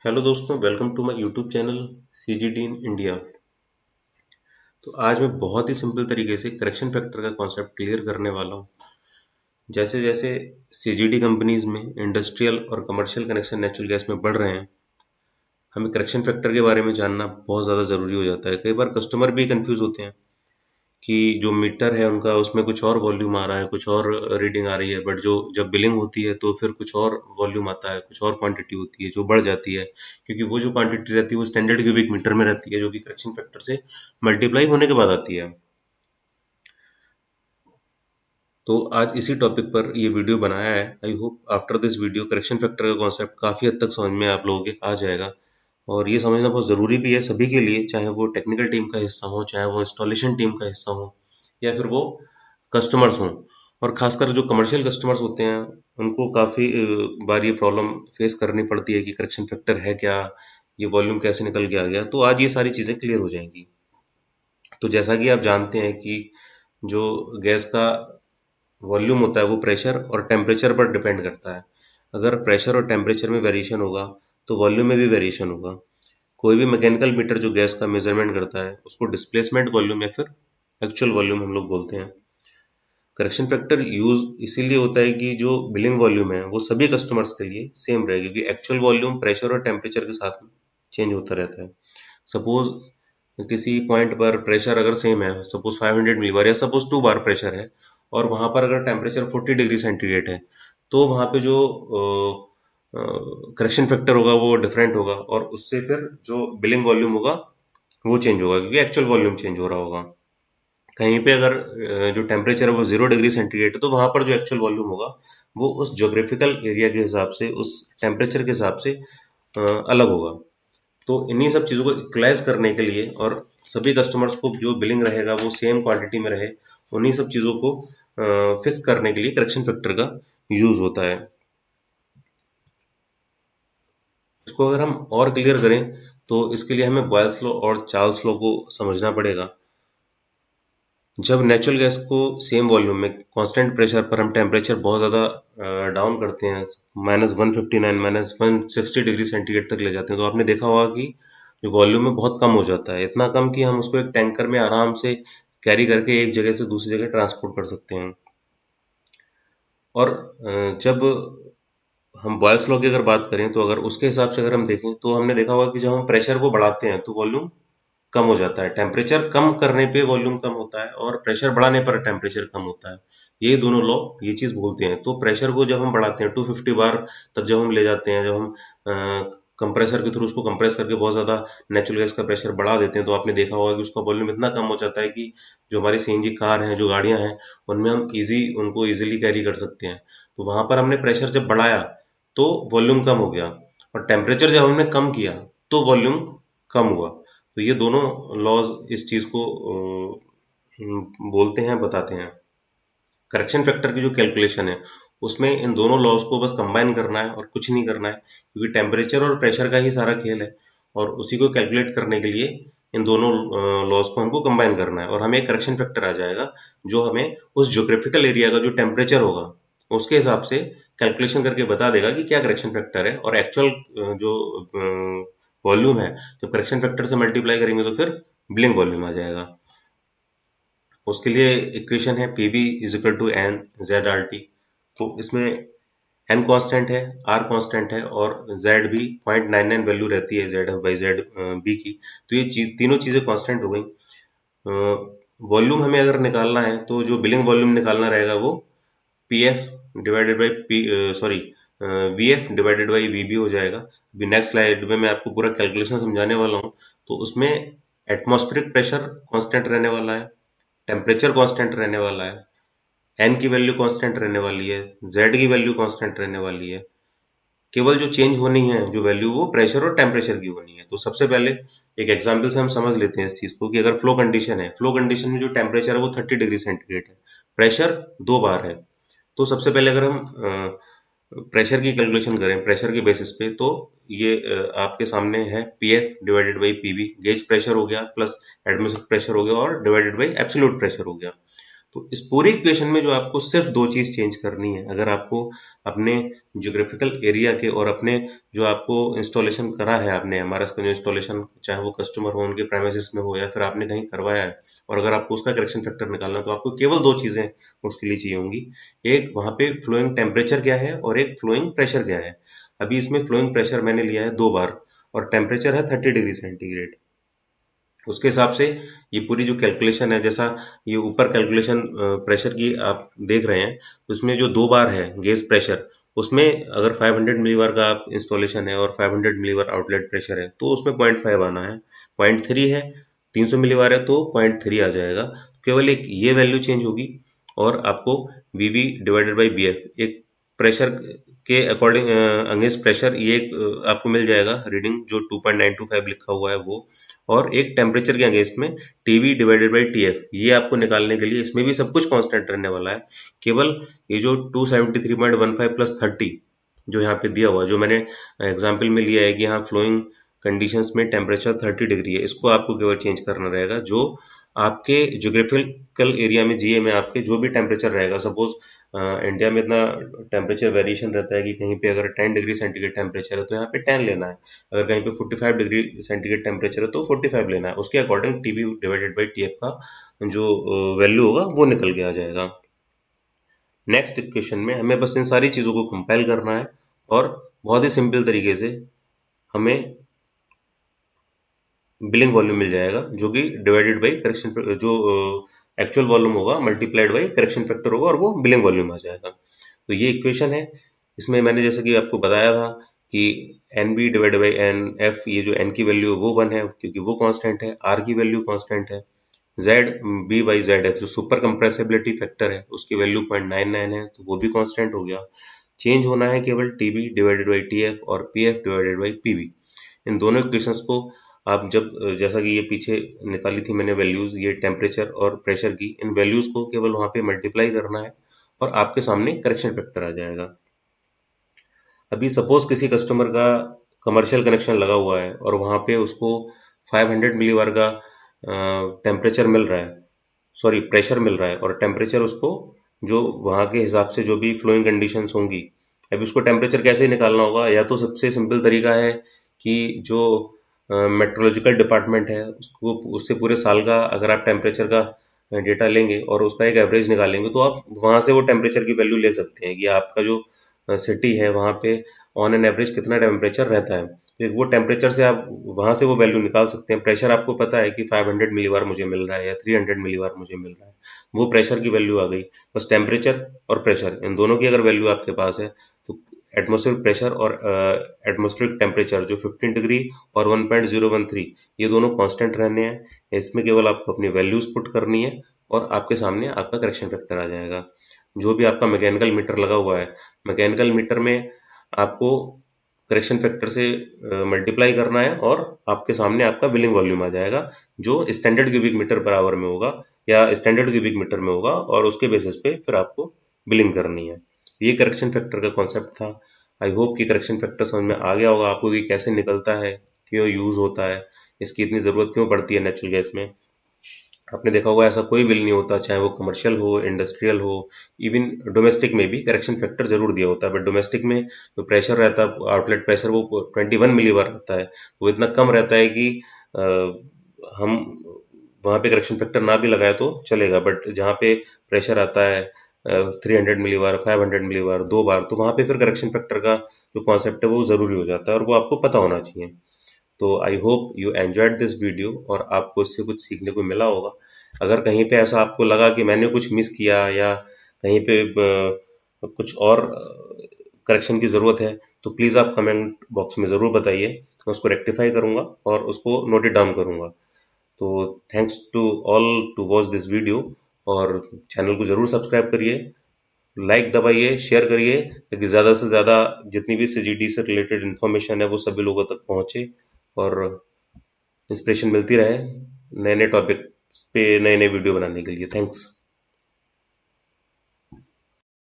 Hello दोस्तों, welcome to my YouTube channel CGD in India. तो आज मैं बहुत ही सिंपल तरीके से करेक्शन फैक्टर का कॉन्सेप्ट क्लियर करने वाला हूँ। जैसे जैसे सीजीडी कंपनीज में इंडस्ट्रियल और कमर्शियल कनेक्शन नेचुरल गैस में बढ़ रहे हैं, हमें करेक्शन फैक्टर के बारे में जानना बहुत ज़्यादा ज़रूरी हो जाता है। कई बार कस्टमर भी कंफ्यूज होते हैं कि जो मीटर है उनका उसमें कुछ और वॉल्यूम आ रहा है, कुछ और रीडिंग आ रही है, बट जो जब बिलिंग होती है तो फिर कुछ और वॉल्यूम आता है, कुछ और क्वांटिटी होती है जो बढ़ जाती है, क्योंकि वो जो क्वांटिटी रहती है वो स्टैंडर्ड क्यूबिक मीटर में रहती है, जो कि करेक्शन फैक्टर से मल्टीप्लाई होने के बाद आती है। तो आज इसी टॉपिक पर ये वीडियो बनाया है। I hope after this video correction factor का कॉन्सेप्ट काफ़ी हद तक समझ में आप लोगों के आ जाएगा। और ये समझना बहुत ज़रूरी भी है सभी के लिए, चाहे वो टेक्निकल टीम का हिस्सा हो, चाहे वो इंस्टॉलेशन टीम का हिस्सा हो, या फिर वो कस्टमर्स हों। और खासकर जो कमर्शियल कस्टमर्स होते हैं उनको काफ़ी बार ये प्रॉब्लम फेस करनी पड़ती है कि करेक्शन फैक्टर है क्या, ये वॉल्यूम कैसे निकल के आ गया। तो आज ये सारी चीज़ें क्लियर हो जाएंगी। तो जैसा कि आप जानते हैं कि जो गैस का वॉल्यूम होता है वो प्रेशर और टेम्परेचर पर डिपेंड करता है। अगर प्रेशर और टेम्परेचर में वेरिएशन होगा तो वॉल्यूम में भी वेरिएशन होगा। कोई भी मैकेनिकल मीटर जो गैस का मेजरमेंट करता है उसको डिस्प्लेसमेंट वॉल्यूम या फिर एक्चुअल वॉल्यूम हम लोग बोलते हैं। करेक्शन फैक्टर यूज इसीलिए होता है कि जो बिलिंग वॉल्यूम है वो सभी कस्टमर्स के लिए सेम रहे, क्योंकि एक्चुअल वॉल्यूम प्रेशर और टेम्परेचर के साथ चेंज होता रहता है। सपोज किसी पॉइंट पर प्रेशर अगर सेम है, सपोज 500 मिलीबार या सपोज 2 बार प्रेशर है, और वहां पर अगर टेम्परेचर 40 डिग्री सेंटीग्रेड है, तो वहां पे जो करेक्शन फैक्टर होगा वो डिफरेंट होगा, और उससे फिर जो बिलिंग वॉल्यूम होगा वो चेंज होगा, क्योंकि एक्चुअल वॉल्यूम चेंज हो रहा होगा। कहीं पे अगर जो टेम्परेचर है वो 0 डिग्री सेंटीग्रेड है, तो वहां पर जो एक्चुअल वॉल्यूम होगा वो उस जोग्राफिकल एरिया के हिसाब से, उस टेम्परेचर के हिसाब से अलग होगा। तो इन्हीं सब चीज़ों को इक्वलाइज करने के लिए और सभी कस्टमर्स को जो बिलिंग रहेगा वो सेम क्वांटिटी में रहे, उन्हीं सब चीज़ों को फिक्स करने के लिए करेक्शन फैक्टर का यूज होता है। इसको अगर हम और क्लियर करें तो इसके लिए हमें बॉयल्स लॉ और चार्ल्स लॉ को समझना पड़ेगा। जब नेचुरल गैस को सेम वॉल्यूम में कांस्टेंट प्रेशर पर हम टेम्परेचर बहुत ज़्यादा डाउन करते हैं, -159 -160 डिग्री सेंटीग्रेड तक ले जाते हैं, तो आपने देखा होगा कि जो वॉल्यूम में बहुत कम हो जाता है, इतना कम कि हम उसको एक टैंकर में आराम से कैरी करके एक जगह से दूसरी जगह ट्रांसपोर्ट कर सकते हैं। और जब हम बॉयल्स लॉ की अगर बात करें तो अगर उसके हिसाब से अगर हम देखें तो हमने देखा होगा कि जब हम प्रेशर को बढ़ाते हैं तो वॉल्यूम कम हो जाता है, टेम्परेचर कम करने पे वॉल्यूम कम होता है और प्रेशर बढ़ाने पर टेम्परेचर कम होता है। ये दोनों लॉ ये चीज़ बोलते हैं। तो प्रेशर को जब हम बढ़ाते हैं 250 बार तक जब हम ले जाते हैं, जब हम कंप्रेसर के थ्रू उसको कंप्रेस करके बहुत ज़्यादा नेचुरल गैस का प्रेशर बढ़ा देते हैं, तो आपने देखा होगा कि उसका वॉल्यूम इतना कम हो जाता है कि जो हमारी सीएनजी कार हैं, जो गाड़ियां हैं, उनमें हम उनको ईजिली कैरी कर सकते हैं। तो वहां पर हमने प्रेशर जब बढ़ाया तो वॉल्यूम कम हो गया, और टेम्परेचर जब हमने कम किया तो वॉल्यूम कम हुआ। तो ये दोनों लॉज इस चीज को बोलते हैं, बताते हैं। करेक्शन फैक्टर की जो कैलकुलेशन है उसमें इन दोनों लॉज को बस कंबाइन करना है और कुछ नहीं करना है, क्योंकि टेम्परेचर और प्रेशर का ही सारा खेल है, और उसी को कैलकुलेट करने के लिए इन दोनों लॉज को हमको कंबाइन करना है, और हमें एक करेक्शन फैक्टर आ जाएगा जो हमें उस ज्योग्राफिकल एरिया का जो टेम्परेचर होगा उसके हिसाब से कैलकुलेशन करके बता देगा कि क्या करेक्शन फैक्टर है। और एक्चुअल जो वॉल्यूम है, जब करेक्शन फैक्टर से मल्टीप्लाई करेंगे तो फिर बिलिंग वॉल्यूम आ जाएगा। उसके लिए इक्वेशन है p b is equal to n z r t. तो इसमें एन कांस्टेंट है, आर कांस्टेंट है, और जेड भी 0.99 वैल्यू रहती है जेड बाई जेड बी की। तो ये तीनों चीज़ें कांस्टेंट हो गई। वॉल्यूम हमें अगर निकालना है तो जो बिलिंग वॉल्यूम निकालना रहेगा वो p f divided by p sorry v f divided by v b हो जाएगा। अभी नेक्स्ट स्लाइड में मैं आपको पूरा कैलकुलेशन समझाने वाला हूँ। तो उसमें एटमॉस्फेरिक प्रेशर कांस्टेंट रहने वाला है, टेम्परेचर कांस्टेंट रहने वाला है, एन की वैल्यू कांस्टेंट रहने वाली है, जेड की वैल्यू कांस्टेंट रहने वाली है। केवल जो चेंज होनी है जो वैल्यू वो प्रेशर और टेम्परेचर की होनी है। तो सबसे पहले एक एग्जांपल से हम समझ लेते हैं इस चीज को कि अगर फ्लो कंडीशन है, फ्लो कंडीशन में जो टेम्परेचर है वो 30 डिग्री सेंटीग्रेड है, प्रेशर 2 बार है। तो सबसे पहले अगर हम प्रेशर की कैलकुलेशन करें प्रेशर के बेसिस पे, तो ये आपके सामने है p f divided by p b, gauge pressure हो गया प्लस एटमॉस्फेरिक प्रेशर हो गया और डिवाइडेड बाई एब्सोल्यूट प्रेशर हो गया। तो इस पूरे इक्वेशन में जो आपको सिर्फ दो चीज चेंज करनी है, अगर आपको अपने ज्योग्राफिकल एरिया के और अपने जो आपको इंस्टॉलेशन करा है आपने एमआरएस का जो इंस्टॉलेशन, चाहे वो कस्टमर हो उनके प्रेमिसेस में हो या फिर आपने कहीं करवाया है, और अगर आपको उसका करेक्शन फैक्टर निकालना है तो आपको केवल दो चीजें उसके लिए चाहिए होंगी। एक वहां पे फ्लोइंग टेम्परेचर क्या है और एक फ्लोइंग प्रेशर क्या है। अभी इसमें फ्लोइंग प्रेशर मैंने लिया है 2 बार और टेम्परेचर है 30 डिग्री सेंटीग्रेड। उसके हिसाब से ये पूरी जो कैलकुलेशन है, जैसा ये ऊपर कैलकुलेशन प्रेशर की आप देख रहे हैं, तो उसमें जो 2 बार है गेज प्रेशर, उसमें अगर 500 मिलीबार का आप इंस्टॉलेशन है और 500 मिलीबार आउटलेट प्रेशर है तो उसमें 0.5 आना है। 0.3 है, 300 मिलीबार है तो 0.3 आ जाएगा। केवल एक ये वैल्यू चेंज होगी और आपको वीवी डिवाइडेड बाई बी एफ एक प्रेशर के अकॉर्डिंग अगेंस्ट प्रेशर ये एक आपको मिल जाएगा रीडिंग जो 2.925 लिखा हुआ है वो, और एक टेम्परेचर के अगेंस्ट में टीवी डिवाइडेड बाई टीएफ ये आपको निकालने के लिए इसमें भी सब कुछ कांस्टेंट रहने वाला है। केवल ये जो 273.15 प्लस 30 जो यहाँ पे दिया हुआ जो मैंने एग्जाम्पल में लिया है कि यहाँ फ्लोइंग कंडीशंस में टेम्परेचर 30 डिग्री है, इसको आपको केवल चेंज करना रहेगा। जो आपके ज्योग्राफिकल एरिया में जीए में आपके जो भी टेम्परेचर रहेगा, सपोज इंडिया में इतना टेम्परेचर वेरिएशन रहता है कि कहीं पे अगर 10 डिग्री सेंटीग्रेड टेम्परेचर है तो यहाँ पे 10 लेना है, अगर कहीं पे 45 डिग्री सेंटीग्रेड टेम्परेचर है तो 45 लेना है, उसके according TV divided by TF का जो वैल्यू होगा वो निकल के आ जाएगा। नेक्स्ट इक्वेशन में हमें बस इन सारी चीज़ों को कंपाइल करना है और बहुत ही सिंपल तरीके से हमें बिलिंग वॉल्यूम मिल जाएगा जो कि डिवाइडेड बाई करेक्शन जो एक्चुअल वॉल्यूम होगा मल्टीप्लाइड बाई करेक्शन फैक्टर होगा और वो बिलिंग वॉल्यूम आ जाएगा। तो ये इक्वेशन है। इसमें मैंने जैसे कि आपको बताया था कि n b divided by n f, ये जो एन की वैल्यू है वो 1 है क्योंकि वो कांस्टेंट है, आर की वैल्यू कांस्टेंट है, z b by z f जो सुपर कंप्रेसिबिलिटी फैक्टर है उसकी वैल्यू 0.99 है तो वो भी कांस्टेंट हो गया। चेंज होना है केवल टीबी डिवाइडेड बाई टीएफ और पीएफ डिवाइडेड बाई पीवी। इन दोनों इक्वेशंस को आप जब जैसा कि ये पीछे निकाली थी मैंने वैल्यूज ये टेम्परेचर और प्रेशर की, इन वैल्यूज को केवल वहां पे मल्टीप्लाई करना है और आपके सामने करेक्शन फैक्टर आ जाएगा। अभी सपोज किसी कस्टमर का कमर्शियल कनेक्शन लगा हुआ है और वहां पे उसको 500 मिलीबार का टेम्परेचर मिल रहा है, सॉरी प्रेशर मिल रहा है, और टेम्परेचर उसको जो वहाँ के हिसाब से जो भी फ्लोइंग कंडीशंस होंगी, अभी उसको टेम्परेचर कैसे निकालना होगा, या तो सबसे सिंपल तरीका है कि जो मेट्रोलॉजिकल डिपार्टमेंट है उसको उससे पूरे साल का अगर आप टेम्परेचर का डेटा लेंगे और उसका एक एवरेज निकालेंगे तो आप वहाँ से वो टेम्परेचर की वैल्यू ले सकते हैं कि आपका जो सिटी है वहाँ पे ऑन एन एवरेज कितना टेम्परेचर रहता है, तो एक वो टेम्परेचर से आप वहाँ से वो वैल्यू निकाल सकते हैं। प्रेशर आपको पता है कि 500 मिलीबार मुझे मिल रहा है या 300 मिलीबार मुझे मिल रहा है, वो प्रेशर की वैल्यू आ गई। बस टेम्परेचर और प्रेशर इन दोनों की अगर वैल्यू आपके पास है तो एटमॉस्फेरिक प्रेशर और एटमॉस्फेरिक टेम्परेचर जो 15 डिग्री और 1.013 ये दोनों कांस्टेंट रहने हैं। इसमें केवल आपको अपनी वैल्यूज पुट करनी है और आपके सामने आपका करेक्शन फैक्टर आ जाएगा। जो भी आपका मैकेनिकल मीटर लगा हुआ है, मैकेनिकल मीटर में आपको करेक्शन फैक्टर से मल्टीप्लाई करना है और आपके सामने आपका बिलिंग वॉल्यूम आ जाएगा जो standard cubic metre per hour में होगा या स्टैंडर्ड क्यूबिक मीटर में होगा, और उसके बेसिस पे फिर आपको बिलिंग करनी है। ये करेक्शन फैक्टर का कॉन्सेप्ट था। आई होप कि करेक्शन फैक्टर समझ में आ गया होगा आपको कि कैसे निकलता है, क्यों यूज होता है, इसकी इतनी ज़रूरत क्यों पड़ती है नेचुरल गैस में। आपने देखा होगा ऐसा कोई बिल नहीं होता, चाहे वो कमर्शियल हो, इंडस्ट्रियल हो, इवन डोमेस्टिक में भी करेक्शन फैक्टर जरूर दिया होता है, बट डोमेस्टिक में जो प्रेशर रहता है आउटलेट प्रेशर वो 21 मिलीबार रहता है, वो इतना कम रहता है कि हम वहाँ पे करेक्शन फैक्टर ना भी लगाए तो चलेगा, बट जहाँ पे प्रेशर आता है 300 मिलीबार 500 मिलीबार 2 बार, तो वहाँ पे फिर करेक्शन फैक्टर का जो कॉन्सेप्ट है वो ज़रूरी हो जाता है और वो आपको पता होना चाहिए। तो I hope you enjoyed this video और आपको इससे कुछ सीखने को मिला होगा। अगर कहीं पे ऐसा आपको लगा कि मैंने कुछ मिस किया या कहीं पे कुछ और करेक्शन की ज़रूरत है तो प्लीज़ आप कमेंट बॉक्स में ज़रूर बताइए, मैं उसको रेक्टिफाई करूँगा और उसको नोट डाउन करूँगा। तो thanks to all to watch this video, और चैनल को ज़रूर सब्सक्राइब करिए, लाइक दबाइए, शेयर करिए ताकि ज़्यादा से ज़्यादा जितनी भी सीजीडी से रिलेटेड इन्फॉर्मेशन है वो सभी लोगों तक पहुँचे और इंस्पिरेशन मिलती रहे नए नए टॉपिक पे नए नए वीडियो बनाने के लिए। थैंक्स।